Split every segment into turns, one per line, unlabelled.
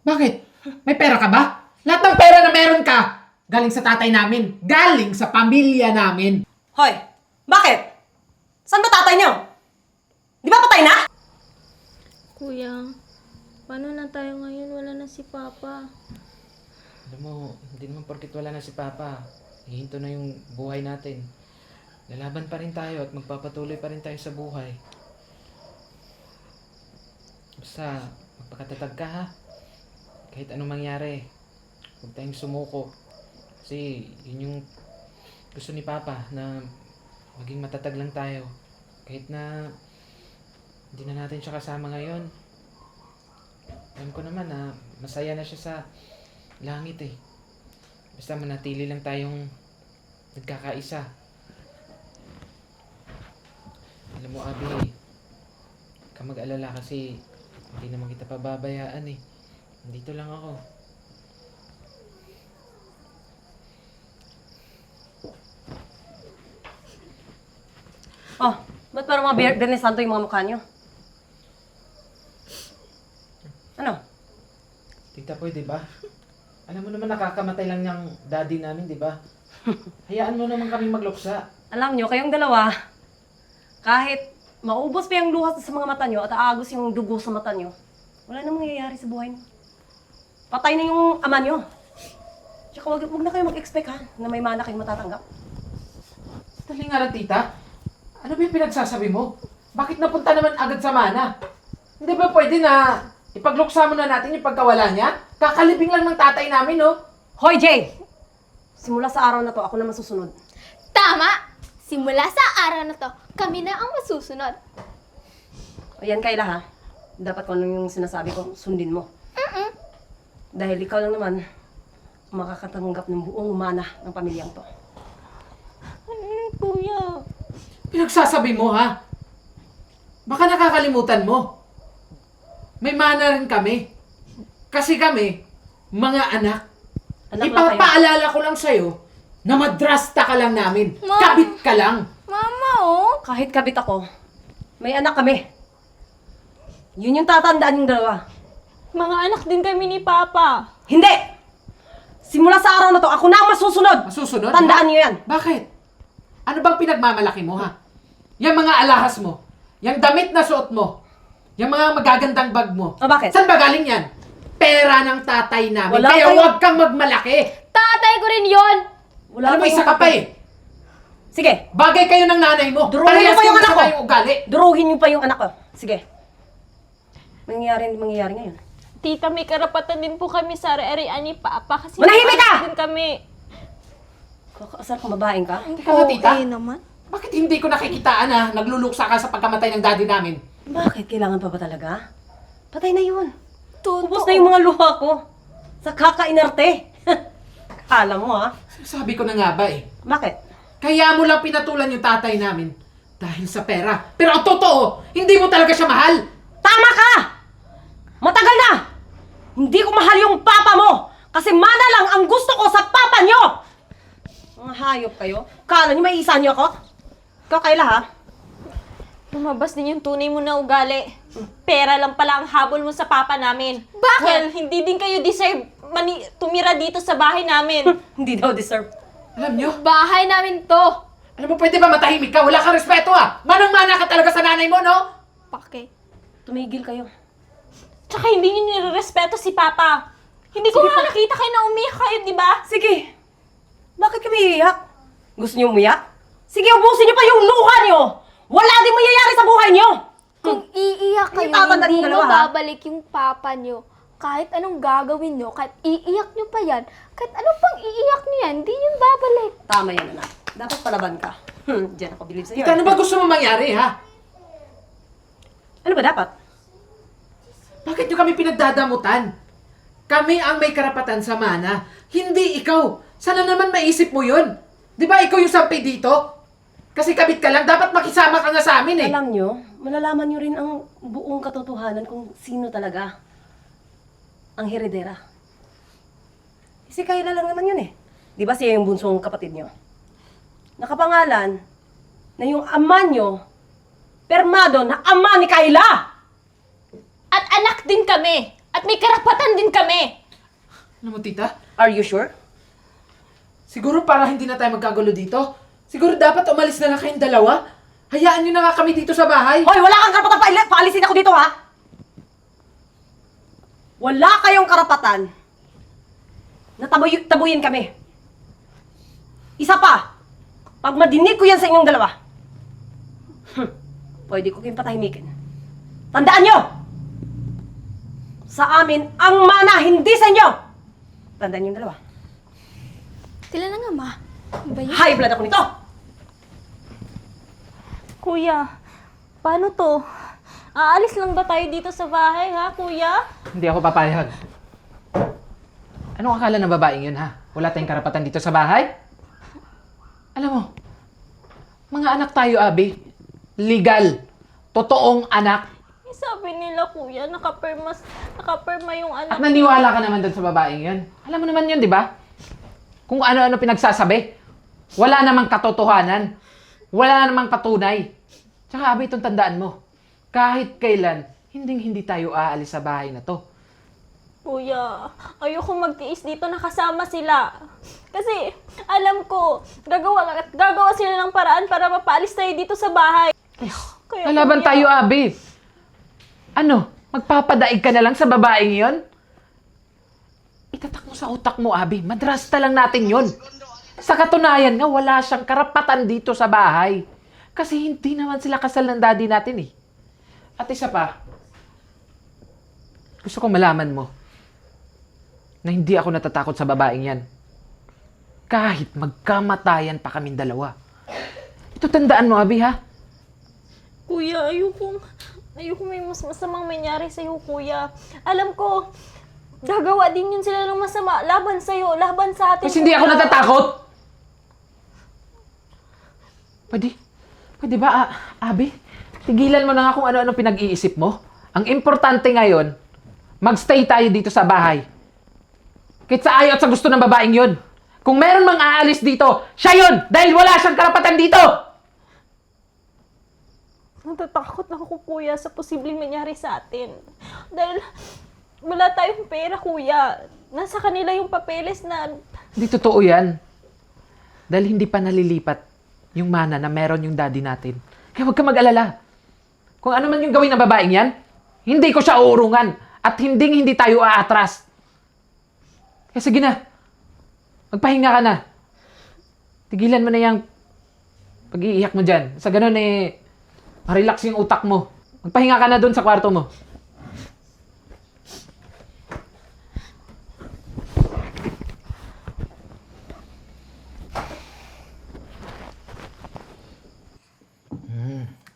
Bakit? May pera ka ba? Lahat ng pera na meron ka, galing sa tatay namin. Galing sa pamilya namin.
Hoy, bakit? Saan ba tatay niyo? Di ba patay na?
Kuya, paano na tayo ngayon? Wala na si Papa.
Alam mo, hindi naman porkit wala na si Papa. Hihinto na yung buhay natin. Lalaban pa rin tayo at magpapatuloy pa rin tayo sa buhay. Basta, magpakatatag ka ha. Kahit anong mangyari, huwag tayong sumuko. Kasi yun yung gusto ni Papa na maging matatag lang tayo. Kahit na hindi na natin siya kasama ngayon. Alam ko naman na masaya na siya sa langit eh. Basta manatili lang tayong nagkakaisa. Alam mo, Abi, huwag ka mag-alala kasi hindi naman kita pababayaan eh. Nandito lang ako.
Oh, ba't parang mga Bernes Santo yung mga mukha niyo? Ano?
Tita Poy, di ba? Alam mo naman nakakamatay lang yung daddy namin, di ba? Hayaan mo naman kami magluksa.
Alam niyo, kayong dalawa, kahit maubos pa yung luha sa mga mata niyo at aagos yung dugo sa mata niyo, wala namang mangyayari sa buhay niyo. Patay na yung ama niyo. Tsaka wag na kayo mag-expect ha, na may mana kayong matatanggap.
Dali nga lang, tita. Ano ba yung pinagsasabi mo? Bakit napunta naman agad sa mana? Hindi ba pwede na ipagluksa mo na natin yung pagkawala niya? Kakalibing lang ng tatay namin, no?
Hoy, Jay! Simula sa araw na to, ako na masusunod.
Tama! Simula sa araw na to, kami na ang masusunod.
Ayan, Kayla ha. Dapat kung ano yung sinasabi ko, sundin mo. Dahil ikaw lang naman makakatanggap ng buong mana ng pamilyang to.
Kuya.
Pinagsasabi mo, ha? Baka nakakalimutan mo. May mana rin kami. Kasi kami, mga anak.
Anak lang kayo.
Ipapaalala ko lang sa'yo na madrasta ka lang namin.
Ma-
Kabit ka lang.
Mama, oh!
Kahit kabit ako, may anak kami. Yun yung tatandaan yung dalawa.
Mga anak din kami ni Papa.
Hindi! Simula sa araw na to, ako na ang masusunod!
Masusunod?
Tandaan
ha?
niyo yan.
Bakit? Ano bang pinagmamalaki mo, ha? Yung mga alahas mo, yung damit na suot mo, yung mga magagandang bag mo.
O bakit?
Saan ba galing yan? Pera ng tatay namin.
Wala
Kaya
kayo-
huwag kang magmalaki.
Tatay ko rin yon.
Wala
Alam mo,
kayong
isa ka pa eh.
Sige,
Bagay kayo ng nanay mo.
Duruhin niyo pa yung anak ko.
Yung ugali.
duruhin niyo pa yung anak ko. Sige. Mangyayari ngayon.
Tita, may karapatan din po kami sa ari-arian ni Papa kasi
Manahimik ka!
din kami.
Kakasar kung babaeng ka?
Teka nga, tita.
naman.
Bakit hindi ko nakikitaan na nagluluksa ka sa pagkamatay ng daddy namin?
Bakit? Kailangan pa ba talaga? Patay na yun.
Totoo.
Ubus na yung mga luha ko. Sa kakainarte. Kala mo ha?
Sabi ko na nga ba eh.
Bakit?
Kaya mo lang pinatulan yung tatay namin dahil sa pera. Pero ang totoo, hindi mo talaga siya mahal.
Tama ka! Matagal na! Hindi ko mahal yung papa mo! Kasi mana lang ang gusto ko sa papa nyo! Mga hayop kayo. Kala nyo may isa nyo ako? Ikaw, Kayla ha?
Lumabas din yung tunay mo na ugali. Pera lang pala ang habol mo sa Papa namin.
Bakit?
Well, hindi din kayo deserve tumira dito sa bahay namin.
Hindi daw deserve.
Alam nyo?
Bahay namin to.
Alam mo, pwede ba matahimik ka? Wala kang respeto ah! Manang-mana ka talaga sa nanay mo, no?
Pake.
Tumigil kayo.
Tsaka hindi niyo nirerespeto si Papa. Hindi ko nga nakita kayo na umiyak kayo, di ba?
Sige. Bakit kami iiyak? Gusto niyo umiyak? Sige, ubusin niyo pa yung luha niyo! Wala din mangyayari sa buhay niyo!
Kung iiyak kayo,
Hindi tatandaan
hindi
yung
mo
dalawa, ha?
babalik yung papa nyo. Kahit anong gagawin nyo, kahit iiyak nyo pa yan, kahit anong pang iiyak nyo yan, hindi nyo babalik.
Tama yan, anak. Dapat palaban ka. Diyan ako believe sa'yo.
Tita, ano ba gusto mo mangyari, ha?
Ano ba dapat?
Bakit nyo kami pinagdadamutan? Kami ang may karapatan sa mana, hindi ikaw. Sana naman maisip mo yun. Di ba ikaw yung sampay dito? Kasi kabit ka lang, dapat makisama ka nga sa amin eh.
Alam nyo, malalaman nyo rin ang buong katotohanan kung sino talaga ang heredera. Si Kayla lang naman yun eh. Di ba siya yung bunsong kapatid nyo? Nakapangalan na yung ama nyo, permado na ama ni Kayla!
At anak din kami. At may karapatan din kami. kami!
Alam mo, tita,
Are you sure?
siguro para hindi na tayo magkagulo dito, siguro dapat umalis na lang kayong dalawa. Hayaan nyo na nga kami dito sa bahay.
Hoy, wala kang karapatan paalisin ako dito, ha? Wala kayong karapatan na tabuyin kami. Isa pa, pag madinig ko yan sa inyong dalawa, pwede ko kayong patahimikin. Tandaan nyo! Sa amin, ang mana, hindi sa inyo! Tandaan nyo yung dalawa.
Tila na nga, ma. Ano ba yun?
High blood ako nito!
Kuya, paano to? Aalis lang ba tayo dito sa bahay, ha, kuya?
Hindi ako papayag. Anong akala ng babaeng yun, ha? Wala tayong karapatan dito sa bahay? Alam mo, mga anak tayo, Abi. Legal. Totoong anak.
Eh, sabi nila, kuya, nakapirma yung anak.
At naniwala ka naman doon sa babaeng yun. Alam mo naman yun, di ba? Kung ano-ano pinagsasabi. Wala namang katotohanan. Wala namang patunay. Tsaka, Abi, itong tandaan mo. Kahit kailan, hindi tayo aalis sa bahay na to.
Kuya, ayoko magtiis dito nakasama sila. Kasi, alam ko, gagawa sila ng paraan para mapaalis tayo dito sa bahay. Kaya,
Lalaban
kuya,
tayo, Abi. Ano? Magpapadaig ka na lang sa babaeng yon? Itatak mo sa utak mo, Abi. Madrasta lang natin yon. Sa katunayan nga, wala siyang karapatan dito sa bahay. Kasi hindi naman sila kasal ng daddy natin eh. At isa pa, gusto kong malaman mo na hindi ako natatakot sa babaeng yan. Kahit magkamatayan pa kaming dalawa. Ito tandaan mo, Abi, ha?
Kuya, ayoko may mas masamang mangyari sa'yo, kuya. Alam ko, gagawa din yun sila ng masama. Laban sa'yo, laban sa atin.
Kasi hindi ako
kuya.
natatakot. Pwede ba, Abi? Tigilan mo na nga kung ano-ano pinag-iisip mo. Ang importante ngayon, magstay tayo dito sa bahay. Kahit sa ayaw at sa gusto ng babaeng yun. Kung meron mang aalis dito, siya yun! Dahil wala siyang karapatan dito!
Natatakot na ako, kuya, sa posibleng mangyari sa atin. Dahil wala tayong pera, kuya. Nasa kanila yung papeles na...
Hindi totoo yan. Dahil hindi pa nalilipat yung mana na meron yung daddy natin. Kaya huwag ka mag-alala. Kung ano man yung gawin ng babaeng yan, hindi ko siya uurungan. At hindi tayo aatras. Kaya sige na. Magpahinga ka na. Tigilan mo na yung pag-iiyak mo dyan. Sa ganun ma-relax yung utak mo. Magpahinga ka na doon sa kwarto mo.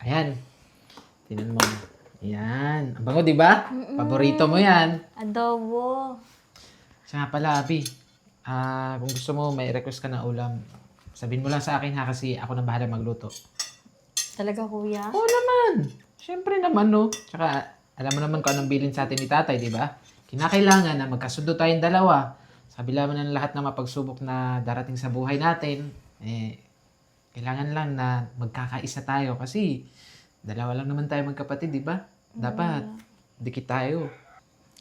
Ayan. Tingnan mo. Ayan. Ang bango, di ba? Paborito mo yan.
Adobo.
Siya nga pala, Abi. Kung gusto mo, may request ka na ulam. Sabihin mo lang sa akin ha, kasi ako na bahala magluto.
Talaga, kuya?
Oo naman. Siyempre naman, no. Tsaka, alam mo naman kung anong bilin sa atin ni tatay, di ba? Kinakailangan na magkasundo tayong dalawa. Sa kabila man ng lahat ng mapagsubok na darating sa buhay natin, kailangan lang na magkakaisa tayo kasi dalawa lang naman tayo magkapatid, di ba? Dapat, dikit tayo.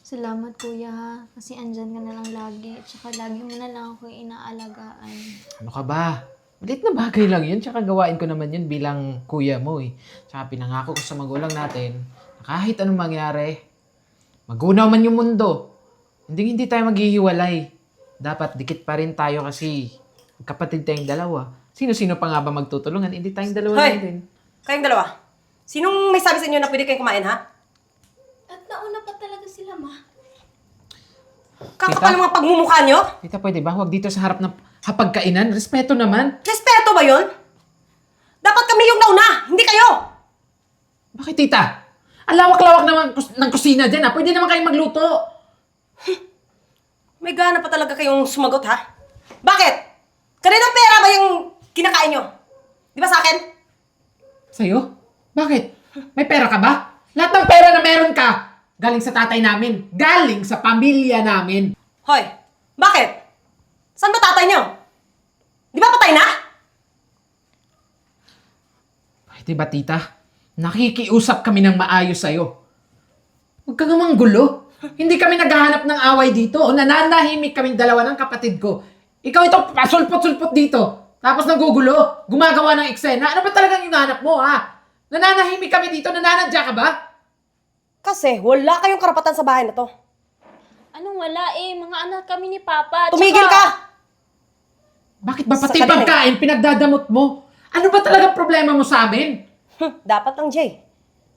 Salamat, kuya, ha? Kasi andyan ka na lang lagi. Tsaka lagi mo na lang ako inaalagaan.
Ano ka ba? Maliit na bagay lang yun. Tsaka gawain ko naman yun bilang kuya mo eh. Tsaka pinangako ko sa magulang natin na kahit anong mangyari, magunaw man yung mundo, hindi tayo maghihiwalay. Dapat dikit pa rin tayo kasi kapatid tayong dalawa. Sino-sino pa nga ba magtutulungan? Hindi tayong dalawa
Hoy!
lang din.
Kayong dalawa. Sinong may sabi sa inyo na pwede kayong kumain, ha?
At nauna pa talaga sila, ma.
Kakapal mga pagmumukha nyo?
Tita, pwede ba? Huwag dito sa harap ng hapagkainan. Respeto naman.
Respeto ba yun? Dapat kami yung nauna, hindi kayo!
Bakit, tita? Ang lawak-lawak naman ng kusina dyan, ha? Pwede naman kayong magluto.
May gana pa talaga kayong sumagot, ha? Bakit? Kaninang pera ba yung kinakain nyo? Di ba sa akin?
Sa'yo? Bakit? May pera ka ba? Lahat ng pera na meron ka, galing sa tatay namin. Galing sa pamilya namin.
Hoy, bakit? Saan ba tatay nyo? Di ba patay na?
Pwede ba, tita? Nakikiusap kami ng maayos sa'yo. Huwag ka nga manggulo.
Hindi kami naghahanap ng away dito. Nananahimik kaming dalawa ng kapatid ko. Ikaw ito, pasulpot-sulpot dito. Tapos nagugulo, gumagawa ng eksena. Ano ba talagang hinahanap mo, ha? Nananahimik kami dito, nananadya ka ba?
Kasi wala kayong karapatan sa bahay na to.
Anong wala eh? Mga anak kami ni Papa.
Tumigil ka!
Bakit ba pati
Sandali.
pagkain pinagdadamot mo? Ano ba talagang problema mo sa amin?
Dapat lang, Jay.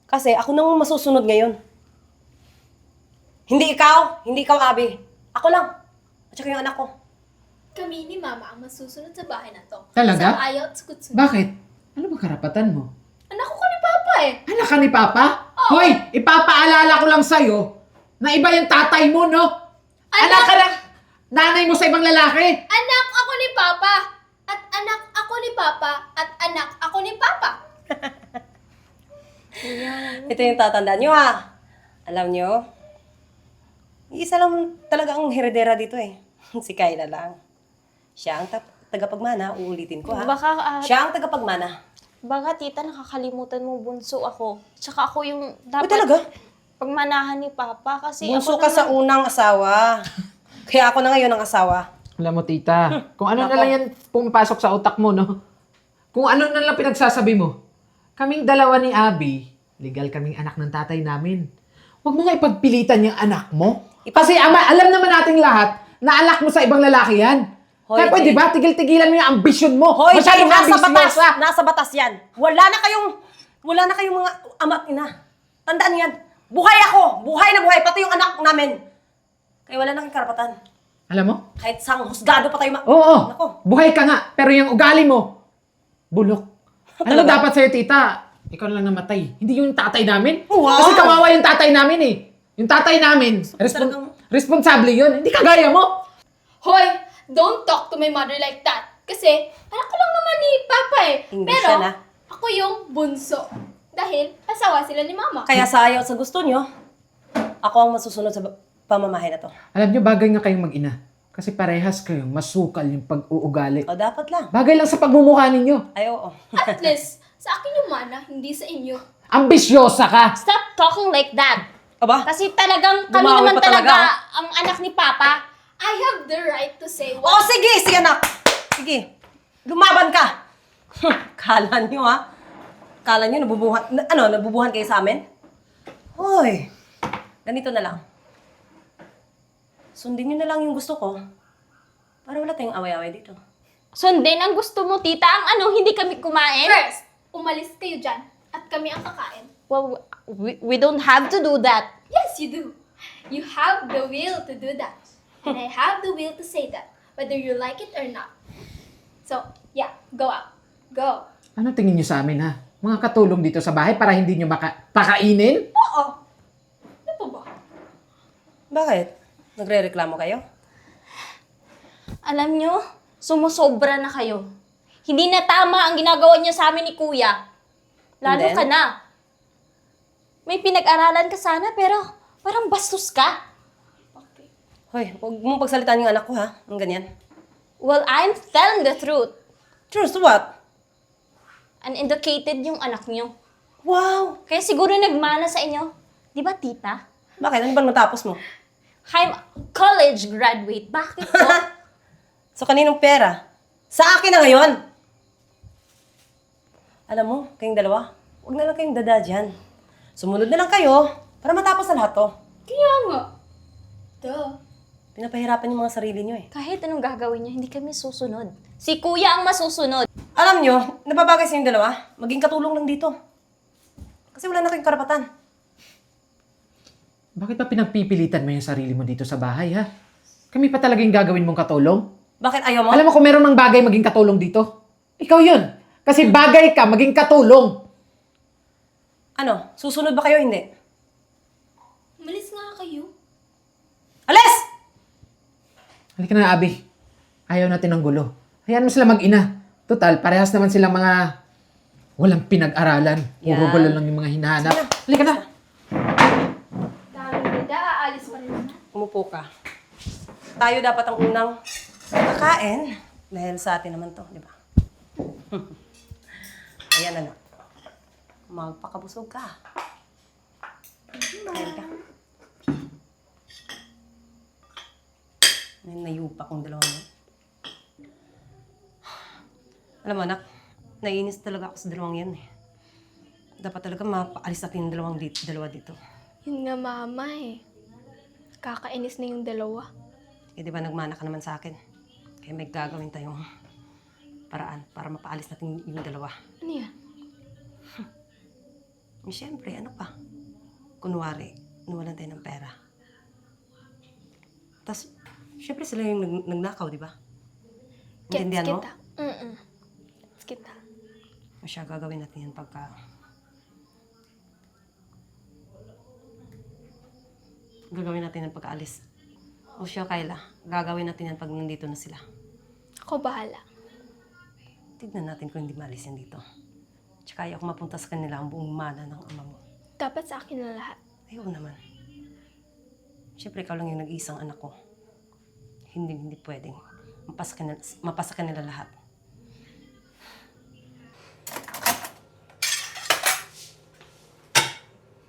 Kasi ako nang masusunod ngayon. Hindi ikaw, Abby. Ako lang. At saka yung anak ko.
Kami ni Mama ang masusunod sa bahay na to.
Talaga?
Sa ayaw at skutsun.
Bakit? Ano ba karapatan mo?
Anak ko ni Papa eh.
Anak ka ni Papa? Hoy, ipapaalala ko lang sa'yo na iba yung tatay mo, no? Anak ka ng nanay mo sa ibang lalaki.
Anak ako ni Papa. At anak ako ni Papa. At anak ako ni Papa.
Ito yung tatandaan nyo, ha? Alam nyo, isa lang talaga ang heredera dito eh. Si Kyla lang. Siya ang tagapagmana, uulitin ko, ha?
Baka,
Siya ang tagapagmana.
baka tita, nakakalimutan mo bunso ako. Tsaka ako yung
Uy,
dapat
talaga?
pagmanahan ni Papa kasi
Bunso
ako
ka sa unang asawa. Kaya ako na ngayon ang asawa.
Alam mo, tita, kung ano na
Nako.
lang yan pumapasok sa utak mo, no?
Kung ano na lang pinagsasabi mo. Kaming dalawa ni Abby, legal kaming anak ng tatay namin. Huwag mo nga ipagpilitan yung anak mo. Kasi alam naman nating lahat na anak mo sa ibang lalaki yan.
Hoy,
Kaya pwede
Jay.
ba? Tigil-tigilan mo yung ambisyon mo.
Hoy, Jay,
Masyadong
nasa batas!
ambisyosa.
Nasa batas yan. Wala na kayong mga ama at ina. Tandaan yan. Buhay ako! Buhay na buhay, pati yung anak namin. Kaya wala na kayong karapatan.
Alam mo?
Kahit sang husgado pa tayo
Oo.
Nako.
Buhay ka nga. Pero yung ugali mo, bulok. Ano
Talaga?
dapat sa'yo, tita? Ikaw na lang namatay. Hindi yung tatay namin.
Wow.
Kasi kawawa yung tatay namin eh. Yung tatay namin,
talagang-
responsable yun. Hindi kagaya mo.
Hoy, don't talk to my mother like that. Kasi anak ko lang naman ni Papa eh.
English
Pero
yan, ah.
ako yung bunso. Dahil asawa sila ni Mama.
Kaya sa ayaw at sa gusto nyo, ako ang masusunod sa pamamahay na to.
Alam nyo, bagay nga kayong mag-ina. Kasi parehas kayong masukal yung pag-uugali.
O dapat lang.
Bagay lang sa pagmumukha ninyo.
Ay, oo.
At least, sa akin yung mana, hindi sa inyo.
Ambisyosa ka.
Stop talking like that.
Aba?
Kasi talagang kami
Bumawi
naman
pa talaga,
talaga ang anak ni Papa.
I have the right to say
O
what...
sige, si anak. Sige. Lumaban ka. Kala nyo, ha? Kala nyo, nabubuhan kayo sa amin? Hoy. Ganito na lang. Sundin nyo na lang yung gusto ko. Para wala tayong away-away dito.
Sundin ang gusto mo, tita. Ang ano, hindi kami kumain.
First, umalis kayo dyan. At kami ang kakain.
Well, we don't have to do that.
Yes, you do. You have the will to do that. And I have the will to say that. Whether you like it or not. So, yeah, go out. Go.
Ano tingin nyo sa amin, ha? Mga katulong dito sa bahay para hindi nyo pakainin?
Oo. Ano pa ba?
Bakit? Nagre-reklamo kayo?
Alam nyo, sumusobra na kayo. Hindi na tama ang ginagawa niyo sa amin ni Kuya. Lalo
And then?
ka na. May pinag-aralan ka sana, pero parang bastos ka.
Okay.
Hoy, huwag mong pagsalitaan yung anak ko, ha? Ang ganyan.
Well, I'm telling the truth.
Truth what?
Uneducated yung anak niyo.
Wow!
Kaya siguro nagmana sa inyo. Di ba, tita?
Bakit? Ano bang natapos mo?
I'm college graduate. Bakit po?
So, kaninong pera? Sa akin na ngayon! Alam mo, kayong dalawa, huwag na lang kayong dada dyan. Sumunod na lang kayo para matapos na lahat to.
Kaya nga. Duh.
Pinapahirapan yung mga sarili nyo eh.
Kahit anong gagawin niyo, hindi kami susunod. Si Kuya ang masusunod.
Alam nyo, nababagay sa inyong dalawa, maging katulong lang dito. Kasi wala na kayong karapatan.
Bakit pa pinagpipilitan mo yung sarili mo dito sa bahay, ha? Kami pa talaga yung gagawin mong katulong?
Bakit ayaw mo?
Alam mo kung meron mang bagay maging katulong dito? Ikaw yun. Kasi bagay ka maging katulong.
Ano, susunod ba kayo o hindi?
Umalis nga kayo.
Alis!
Halika na, Abby. Ayaw natin ng gulo. Hayaan mo sila mag-ina. Total, parehas naman silang mga walang pinag-aralan. Puro
Yan.
gulo lang yung mga hinahanap. Halika na.
Dahil bida, aalis pa rin naman.
Umupo ka. Tayo dapat ang unang kakain. Dahil sa atin naman to, di ba? Ayan, anak. Magpakabusog ka. Kain ka. Nayupa kong dalawang yun. Alam mo, anak, naiinis talaga ako sa dalawang yan eh. Dapat talaga mapaalis natin yung dalawa dito.
Yun nga, Mama eh. Kakainis na yung dalawa.
Eh, di ba nagmana ka naman sa akin? Kaya may gagawin tayong paraan para mapaalis natin yung dalawa.
Ano yan?
Eh, siyempre, ano pa? Kunwari, nawalan tayo ng pera. Tapos, siyempre sila yung nagnakaw, di ba? Intindihan mo?
Kita. Gets kita.
O siya, gagawin natin yan pagka... Gagawin natin yan pagkaalis. O siya, Kyla, gagawin natin yan pag nandito na sila.
Ako bahala.
Tignan natin kung hindi maalis yan dito. Tsaka ayaw ko mapunta sa kanila ang buong mana ng ama mo.
Dapat sa akin na lahat.
Ayaw naman. Siyempre, ikaw lang yung nag-iisang anak ko. Hindi pwedeng mapasa kanila lahat.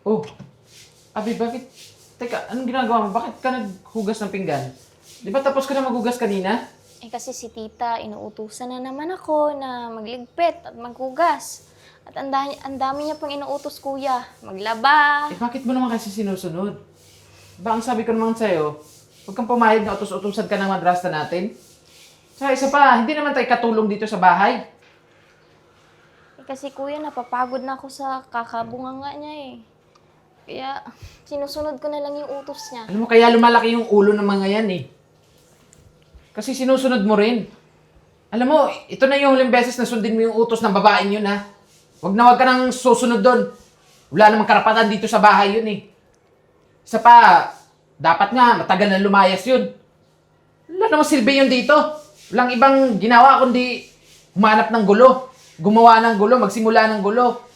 Oh, Abi, bakit? Teka, anong ginagawa mo? Bakit ka naghugas ng pinggan? Di ba tapos ka na maghugas kanina?
Eh kasi si tita, inuutusan na naman ako na magligpit at maghugas. At ang dami niya pang inuutos, kuya. Maglaba.
Eh, bakit mo naman kasi sinusunod? Ba, ang sabi ko naman sa'yo, huwag kang pumayag na utos-utusan ka ng madrasta natin. Saka isa pa, hindi naman tayo katulong dito sa bahay.
Eh kasi kuya, napapagod na ako sa kakabunganga niya eh. Kaya sinusunod ko na lang yung utos niya.
Alam mo, kaya lumalaki yung ulo ng mga yan eh. Kasi sinusunod mo rin. Alam mo, ito na yung huling beses na sundin mo yung utos ng babaeng yun ha. Huwag ka nang susunod doon. Wala namang karapatan dito sa bahay yun eh. Isa pa, dapat nga matagal na lumayas yun. Wala namang silbi yun dito. Walang ibang ginawa kundi humanap ng gulo. Gumawa ng gulo, magsimula ng gulo.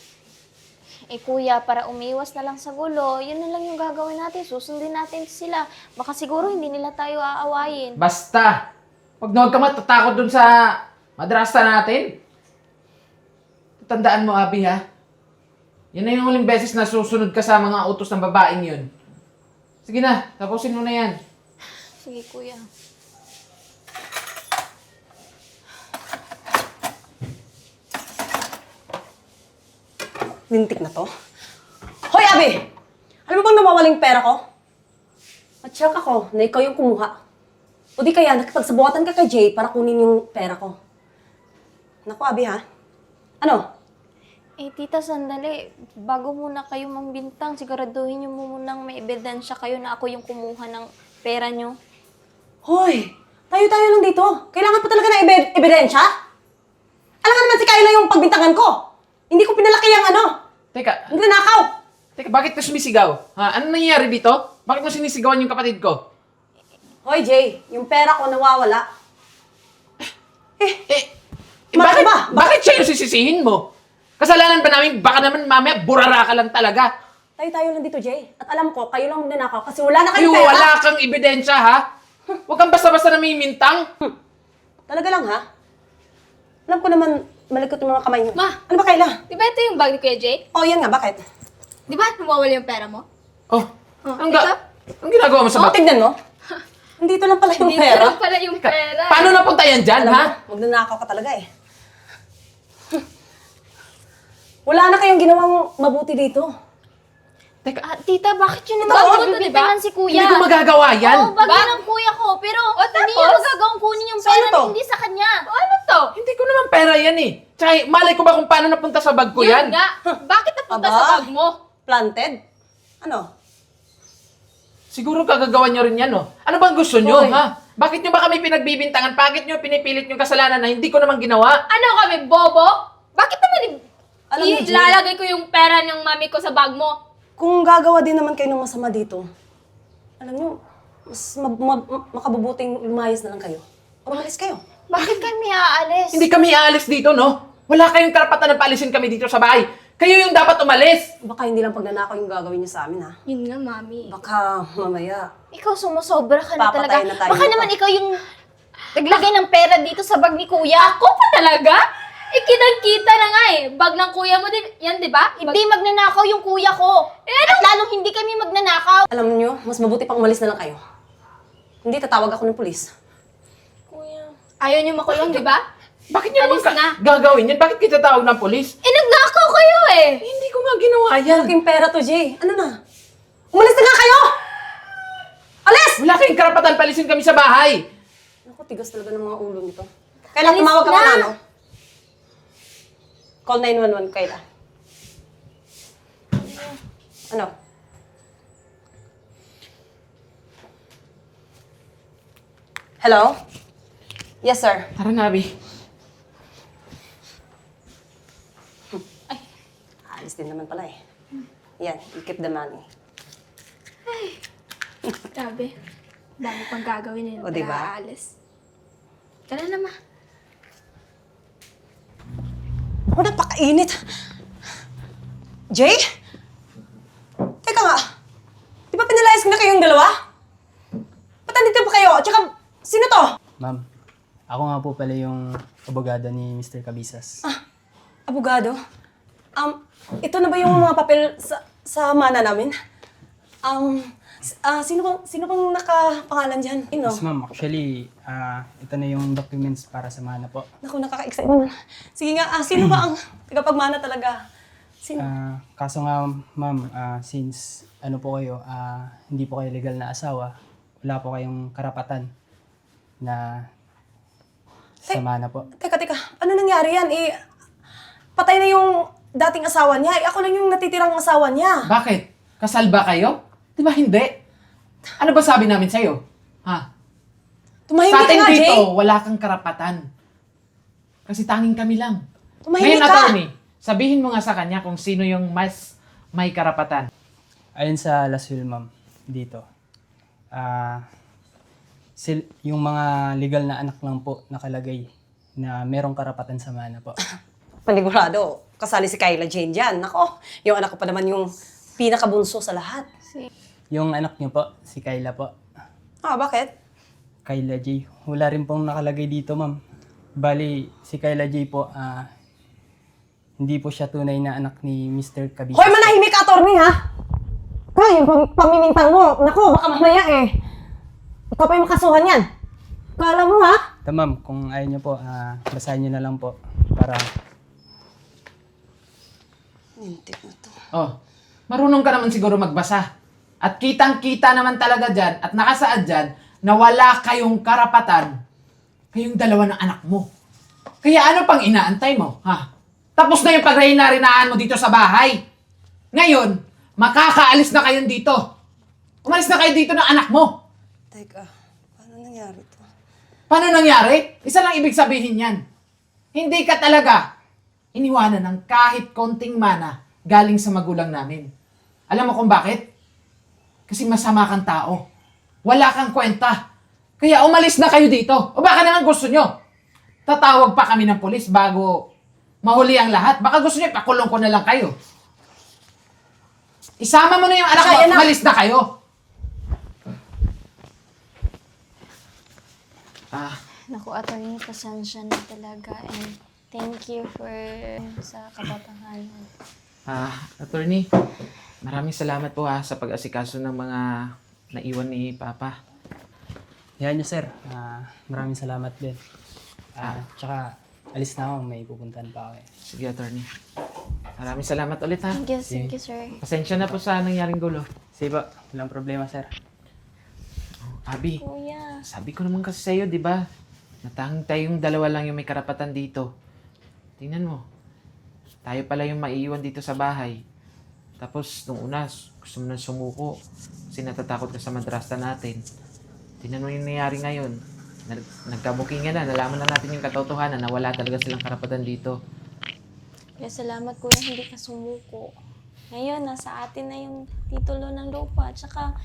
Eh kuya, para umiwas na lang sa gulo, yun na lang yung gagawin natin. Susundin natin sila. Baka siguro hindi nila tayo aawayin.
Basta, huwag ka matatakot dun sa madrasta natin. Tandaan mo, Abi, ha? Yan na yung huling beses na susunod ka sa mga utos ng babaeng yun. Sige na, tapusin mo na yan.
Sige kuya.
Lintik na to. Hoy, Abi! Alam mo bang nawawaling pera ko? At shock ako na ikaw yung kumuha. O di kaya nakipagsabuatan ka kay Jay para kunin yung pera ko. Naku, Abi, ha? Ano?
Eh tita, sandali. Bago muna kayo mambintang, siguraduhin niyo munang may ebidensya kayo na ako yung kumuha ng pera niyo.
Hoy! Tayo-tayo lang dito. Kailangan pa talaga ng ebidensya? Alam nga naman si Kyla yung pagbintangan ko. Hindi ko pinalaki yung ano.
Teka,
Ang nanakaw.
bakit ka sumisigaw? Ha? Ano nangyayari dito? Bakit mo sinisigawan yung kapatid ko?
Hoy, Jay. Yung pera ko nawawala.
Bakit,
ba?
bakit siya yung sisisihin mo? Kasalanan ba namin? Baka naman mamaya burara ka lang talaga.
Tayo-tayo lang dito, Jay. At alam ko, kayo lang magnanakaw kasi wala na
Ay,
kayong pera.
wala kang ebidensya, ha? Huwag kang basta-basta namimintang.
Talaga lang, ha? Alam ko naman, malikot yung mga kamay niyo.
Ma!
Ano ba, Kyla?
Di ba ito yung bag ni Kuya Jay?
Oh, yan nga, bakit?
Di ba nawawala yung pera mo?
Oh, ang ginagawa mo sa
Oh,
bag?
tignan mo. Nandito lang pala yung
Dito
pera.
lang pala yung pera.
Paano napunta yan dyan,
Alam
ha?
mo, magnanakaw ka talaga eh. Wala na kayong ginawang mabuti dito.
Teka,
Tita, bakit yun
Ito,
naman
ito,
nagbibintangan si kuya?
hindi ko magagawa yan.
Oo, bagay ng kuya ko. Pero hindi niya
tapos?
magagawang kunin yung
So,
pera
ano to?
na hindi sa kanya.
Ano to?
Hindi ko naman pera yan eh. Tsaka, malay ko ba kung paano napunta sa bag ko yan?
Yun nga. Bakit napunta
Aba.
sa bag mo?
Planted? Ano?
Siguro kagagawa nyo rin yan, no? Ano bang gusto nyo,
Hoy.
ha? Bakit nyo ba kami pinagbibintangan? Bakit nyo pinipilit yung kasalanan na hindi ko naman ginawa?
Ano kami, bobo? Bakit naman
Alam mo, Jay,
ilalagay ko yung pera ng mami ko sa bag mo?
kung gagawa din naman kayo ng masama dito, alam nyo, mas makabubuting lumayas na lang kayo. O umalis kayo.
Bakit kami aalis?
Hindi kami aalis dito, no? Wala kayong karapatan na paalisin kami dito sa bahay. Kayo yung dapat umalis.
Baka hindi lang pagnanakaw yung gagawin niyo sa amin, ha?
Yun nga, mami.
Baka mamaya.
Ikaw sumusobra ka na
Papatay
talaga.
na tayo
Baka
nito.
naman ikaw yung naglagay ng pera dito sa bag ni kuya.
Ako pa talaga? Kitang-kita na nga eh. Bag ng kuya mo, yan di ba?
Hindi magnanakaw yung kuya ko. At lalong hindi kami magnanakaw.
Alam nyo, mas mabuti pang umalis na lang kayo. Hindi, tatawag ako ng pulis.
Kuya.
Ayaw niyo makulong, di ba?
Bakit niyo naman
Alis na.
gagawin yan? Bakit kita tawag ng polis?
Eh, nagnakaw kayo eh!
Hindi ko nga ginawa yan.
Malaking pera to, Jay. Ano na? Umalis na nga kayo! Alis!
Wala kayong karapatan palisin kami sa bahay.
Naku, tigas talaga ng mga ulo nito. Kayla,
Alis
tumawag ka
na.
na, ano? Call 911, Kayla. Ano? Hello? Yes, sir.
Tara na, Abby.
Alis din naman pala eh. Yan, you keep the money.
Grabe. Dami pang gagawin nila.
O, diba?
Aalis. Tara na, ma.
Ako, napakainit. Jay? Teka nga. Di ba pinalayas ko na kayong dalawa? Ba't nandito pa kayo? Tsaka, sino to?
Ma'am, ako nga po pala yung abogado ni Mr. Cabisas.
Abogado? Ito na ba yung mga papel sa mana namin? Sino bang nakapangalan dyan?
Yes, ma'am. Actually, ito na yung documents para sa mana po.
Naku, nakaka-excite naman. Sige nga, sino ba ang tagapagmana talaga? Sino?
Kaso nga, ma'am, since ano po kayo, hindi po kayo legal na asawa, wala po kayong karapatan na sa mana po.
Teka, ano nangyari yan? Patay na yung dating asawa niya. Ako lang yung natitirang asawa niya.
Bakit? Kasal ba kayo? Di ba hindi? Ano ba sabi namin sa'yo? Ha?
Tumahimik
Sa
ka
atin
nga,
dito,
Jay.
wala kang karapatan. Kasi tanging kami lang.
Tumahimik
Ngayon,
ka.
attorney, sabihin mo nga sa kanya kung sino yung mas may karapatan.
Ayun sa Laswil, ma'am, dito. Yung mga legal na anak lang po nakalagay na merong karapatan sa mana po.
Panigurado, kasali si Kyla Jane dyan. Nako, yung anak ko pa naman yung pinakabunso sa lahat.
Yung anak niyo po, si Kyla po.
Bakit?
Kyla J. Wala rin pong nakalagay dito, ma'am. Bali, si Kyla J po, hindi po siya tunay na anak ni Mr. Cabisas.
Hoy, manahimik ka, attorney, ha? Yung pamimintang mo, naku, baka mamaya ikaw pa yung makasuhan yan. Kala mo, ha?
Ito, ma'am, kung ayaw niyo po, basahin niyo na lang po para...
Hindi na to.
Oh, marunong ka naman siguro magbasa. At kitang-kita naman talaga dyan at nakasaad dyan na wala kayong karapatan kayong dalawa ng anak mo. Kaya ano pang inaantay mo, ha? Tapos na yung pagrehinarinahan mo dito sa bahay. Ngayon, makakaalis na kayo dito. Umalis na kayo dito ng anak mo.
Teka, paano nangyari to?
Paano nangyari? Isa lang ibig sabihin yan. Hindi ka talaga iniwanan ng kahit konting mana galing sa magulang namin. Alam mo kung bakit? Kasi masama kang tao. Wala kang kwenta. Kaya umalis na kayo dito. O baka naman gusto nyo. Tatawag pa kami ng polis bago mahuli ang lahat. Baka gusto nyo, pakulong ko na lang kayo. Isama mo na yung anak mo at umalis na kayo.
Naku, attorney, pasensya na talaga. And thank you for sa kapatahanan.
Attorney, maraming salamat po sa pag-asikaso ng mga naiwan ni Papa.
Yan niyo, sir. Maraming salamat din. Tsaka, alis na ako. May pupuntahan pa ako eh.
Sige, attorney. Maraming salamat ulit ha.
Thank you, sir.
Pasensya na po sa nangyaring gulo.
Sige po. Walang problema, sir.
Abi,
Kuya.
sabi ko naman kasi sa'yo, di ba? Natanging tayong dalawa lang yung may karapatan dito. Tingnan mo. Tayo pala yung maiiwan dito sa bahay. Tapos, nung una, gusto mo nang sumuko. Kasi natatakot ka sa madrasta natin. Tingnan mo yung nangyari ngayon. Nagkabukingan na. Nalaman na natin yung katotohanan na wala talaga silang karapatan dito.
Kaya salamat, kuya, hindi ka sumuko. Ngayon, nasa atin na yung titulo ng lupa. Tsaka,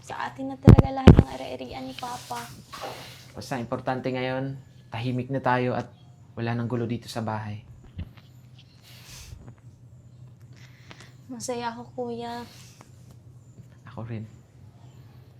sa atin na talaga lahat ng ari-arian ni Papa.
Basta importante ngayon, tahimik na tayo at wala nang gulo dito sa bahay.
Masaya ako, kuya.
Ako rin.